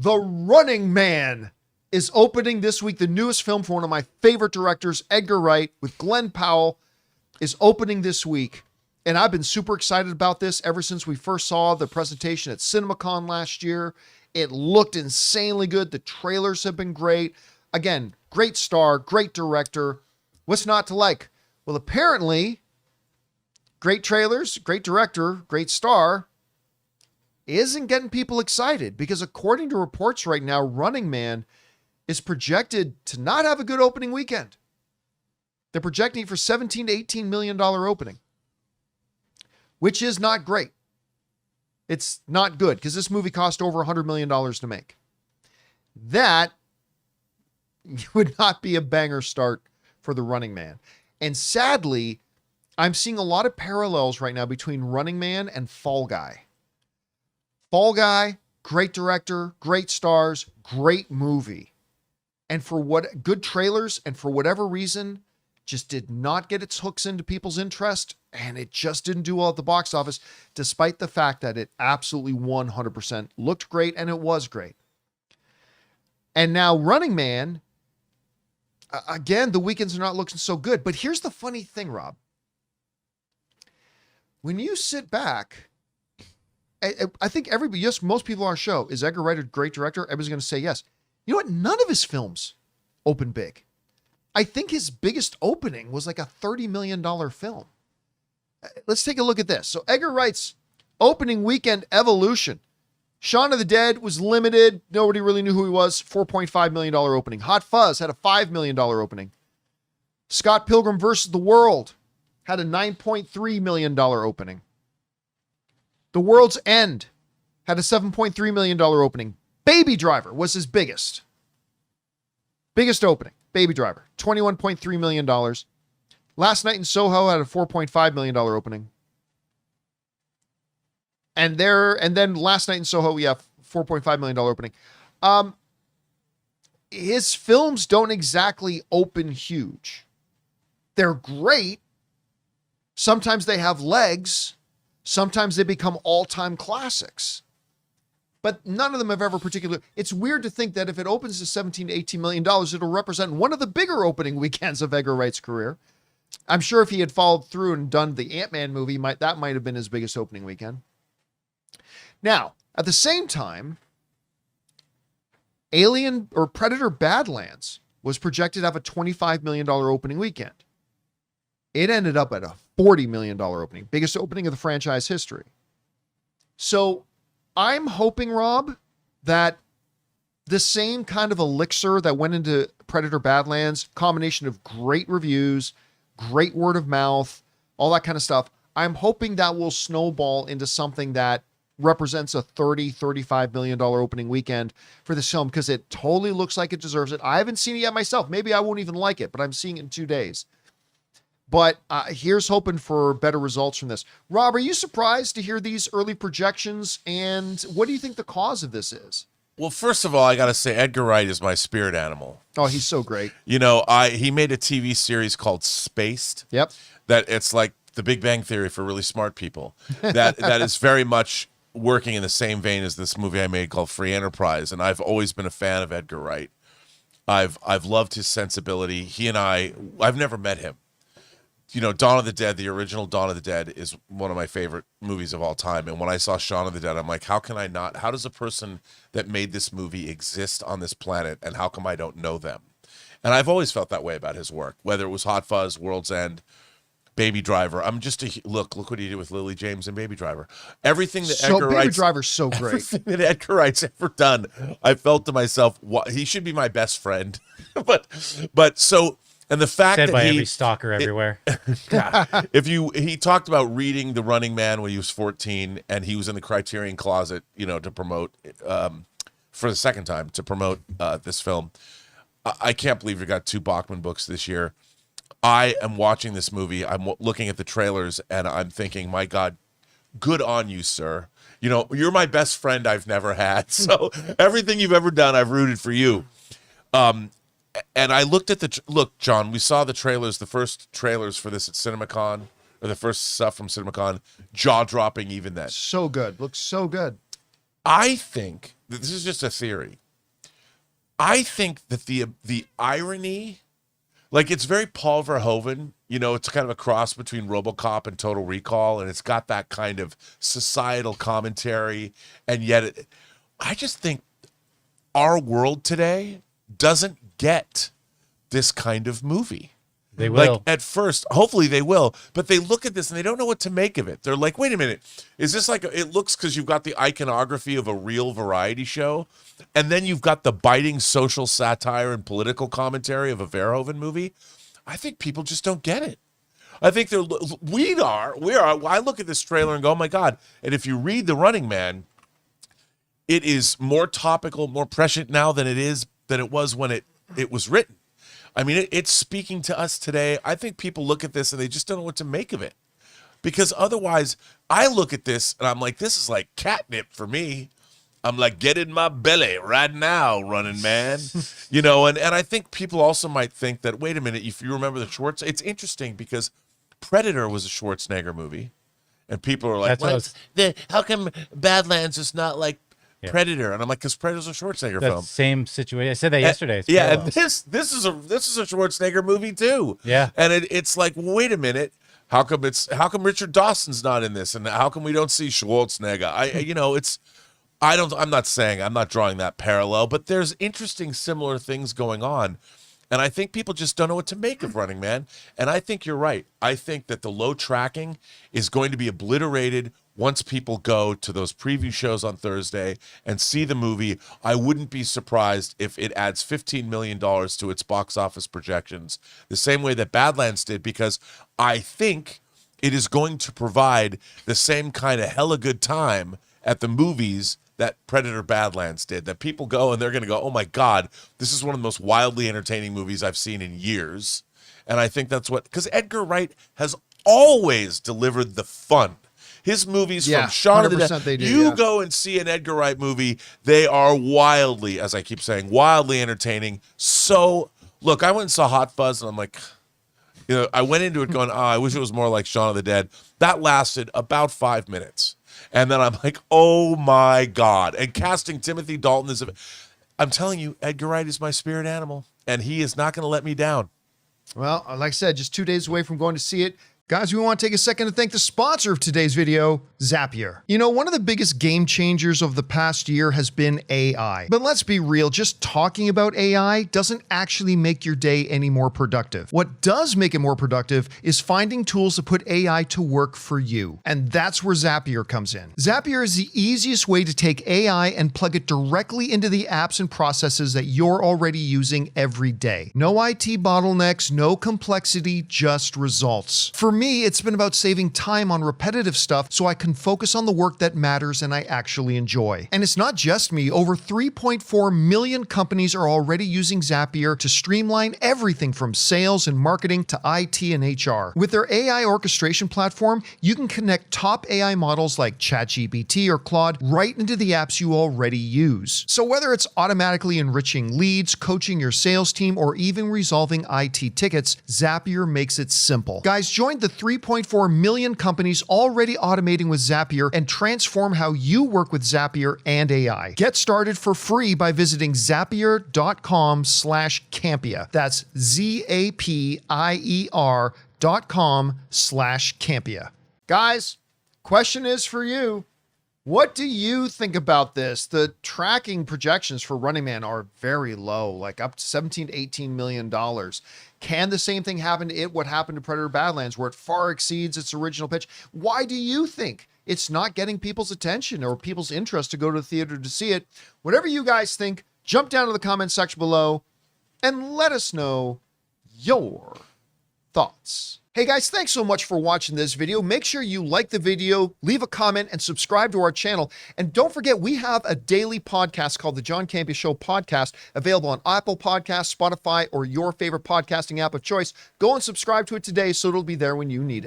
The Running Man is opening this week. The newest film from one of my favorite directors, Edgar Wright, with Glen Powell, is opening this week. And I've been super excited about this ever since we first saw the presentation at CinemaCon last year. It looked insanely good. The trailers have been great. Again, great star, great director. What's not to like? Well, apparently, great trailers, great director, great star isn't getting people excited because according to reports right now, Running Man is projected to not have a good opening weekend. They're projecting for $17 to $18 million opening, which is not great. It's not good because this movie cost over $100 million to make. That would not be a banger start for The Running Man. And sadly, I'm seeing a lot of parallels right now between Running Man and Fall Guy. Fall Guy, great director, great stars, great movie. And for what good trailers, and for whatever reason, just did not get its hooks into people's interest, and it just didn't do well at the box office, despite the fact that it absolutely 100% looked great, and it was great. And now Running Man, again, the weekends are not looking so good. But here's the funny thing, Rob. When you sit back, I think everybody, yes, most people on our show, is Edgar Wright a great director? Everybody's going to say yes. You know what? None of his films open big. I think his biggest opening was like a $30 million film. Let's take a look at this. So Edgar Wright's opening weekend Evolution. Shaun of the Dead was limited. Nobody really knew who he was. $4.5 million opening. Hot Fuzz had a $5 million opening. Scott Pilgrim vs. the World had a $9.3 million opening. The World's End had a $7.3 million opening. Baby Driver was his biggest opening. Baby Driver, $21.3 million. Last Night in Soho had a $4.5 million opening. And then Last Night in Soho, we have $4.5 million opening. His films don't exactly open huge. They're great. Sometimes they have legs. Sometimes they become all-time classics. But none of them have ever particularly... It's weird to think that if it opens to $17 to $18 million, it'll represent one of the bigger opening weekends of Edgar Wright's career. I'm sure if he had followed through and done the Ant-Man movie, that might have been his biggest opening weekend. Now, at the same time, Alien or Predator Badlands was projected to have a $25 million opening weekend. It ended up at a $40 million opening, biggest opening of the franchise history. So I'm hoping, Rob, that the same kind of elixir that went into Predator Badlands, combination of great reviews, great word of mouth, all that kind of stuff, I'm hoping that will snowball into something that represents a $30, $35 million opening weekend for this film because it totally looks like it deserves it. I haven't seen it yet myself. Maybe I won't even like it, but I'm seeing it in 2 days. But here's hoping for better results from this. Rob, are you surprised to hear these early projections? And what do you think the cause of this is? Well, first of all, I got to say Edgar Wright is my spirit animal. Oh, he's so great. You know, he made a TV series called Spaced. Yep. That it's like The Big Bang Theory for really smart people. That is very much working in the same vein as this movie I made called Free Enterprise. And I've always been a fan of Edgar Wright. I've loved his sensibility. I've never met him. You know, Dawn of the Dead, the original Dawn of the Dead is one of my favorite movies of all time. And when I saw Shaun of the Dead, I'm like, how does a person that made this movie exist on this planet, and how come I don't know them? And I've always felt that way about his work, whether it was Hot Fuzz, World's End, Baby Driver. I'm just look what he did with Lily James and Baby Driver. Everything that Baby Driver's so great. Everything that Edgar Wright's ever done, I felt to myself, he should be my best friend. but so... And the fact said that by every stalker everywhere. He talked about reading The Running Man when he was 14, and he was in the Criterion Closet, to promote for the second time to promote this film. I can't believe we got 2 Bachman books this year. I am watching this movie. I'm looking at the trailers, and I'm thinking, my God, good on you, sir. You're my best friend I've never had. So everything you've ever done, I've rooted for you. And I looked at look, John, we saw the trailers, the first trailers for this at CinemaCon, or the first stuff from CinemaCon, jaw-dropping even then. So good. Looks so good. I think this is just a theory. I think that the irony, like it's very Paul Verhoeven, it's kind of a cross between RoboCop and Total Recall, and it's got that kind of societal commentary, and yet I just think our world today doesn't get this kind of movie. They will. Like at first, hopefully they will, but they look at this and they don't know what to make of it. They're like, wait a minute, is this like, it looks, because you've got the iconography of a real variety show, and then you've got the biting social satire and political commentary of a Verhoeven movie. I think people just don't get it. I think we are. I look at this trailer and go, oh my God. And if you read The Running Man, it is more topical, more prescient now than it was when it was written. I mean, it's speaking to us today. I think people look at this and they just don't know what to make of it. Because otherwise, I look at this and I'm like, this is like catnip for me. I'm like, get in my belly right now, Running Man. And I think people also might think that, wait a minute, if you remember it's interesting because Predator was a Schwarzenegger movie. And people are like, how come Badlands is not like Predator? And I'm like, because Predator's a Schwarzenegger film. Same situation. I said that yesterday. And this is a Schwarzenegger movie too. Yeah. And it's like, wait a minute, how come Richard Dawson's not in this, and how come we don't see Schwarzenegger? I'm not drawing that parallel, but there's interesting similar things going on. And I think people just don't know what to make of Running Man. And I think you're right. I think that the low tracking is going to be obliterated once people go to those preview shows on Thursday and see the movie. I wouldn't be surprised if it adds $15 million to its box office projections, the same way that Badlands did, because I think it is going to provide the same kind of hella good time at the movies that Predator Badlands did, that people go and they're going to go, oh my God, this is one of the most wildly entertaining movies I've seen in years. And I think that's because Edgar Wright has always delivered the fun. His movies from Shaun of the Dead, go and see an Edgar Wright movie, they are wildly, as I keep saying, wildly entertaining. So, look, I went and saw Hot Fuzz, and I'm like, I went into it going, I wish it was more like Shaun of the Dead. That lasted about 5 minutes. And then I'm like, oh my God. And casting Timothy Dalton I'm telling you, Edgar Wright is my spirit animal, and he is not going to let me down. Well, like I said, just 2 days away from going to see it. Guys, we want to take a second to thank the sponsor of today's video, Zapier. One of the biggest game changers of the past year has been AI. But let's be real, just talking about AI doesn't actually make your day any more productive. What does make it more productive is finding tools to put AI to work for you. And that's where Zapier comes in. Zapier is the easiest way to take AI and plug it directly into the apps and processes that you're already using every day. No IT bottlenecks, no complexity, just results. For me, it's been about saving time on repetitive stuff so I can focus on the work that matters and I actually enjoy. And it's not just me. Over 3.4 million companies are already using Zapier to streamline everything from sales and marketing to IT and HR. With their AI orchestration platform, you can connect top AI models like ChatGPT or Claude right into the apps you already use. So whether it's automatically enriching leads, coaching your sales team, or even resolving IT tickets, Zapier makes it simple. Guys, join the 3.4 million companies already automating with Zapier and transform how you work with Zapier and AI. Get started for free by visiting zapier.com/Campea. That's ZAPIER.com/Campea. Guys, question is for you. What do you think about this? The tracking projections for Running Man are very low, like up to $17 to $18 million. Can the same thing happen to it, what happened to Predator Badlands, where it far exceeds its original pitch? Why do you think it's not getting people's attention or people's interest to go to the theater to see it? Whatever you guys think, jump down to the comment section below and let us know your thoughts. Hey guys, thanks so much for watching this video. Make sure you like the video, leave a comment, and subscribe to our channel. And don't forget, we have a daily podcast called the John Campea Show podcast, available on Apple Podcasts, Spotify, or your favorite podcasting app of choice. Go and subscribe to it today so it'll be there when you need it.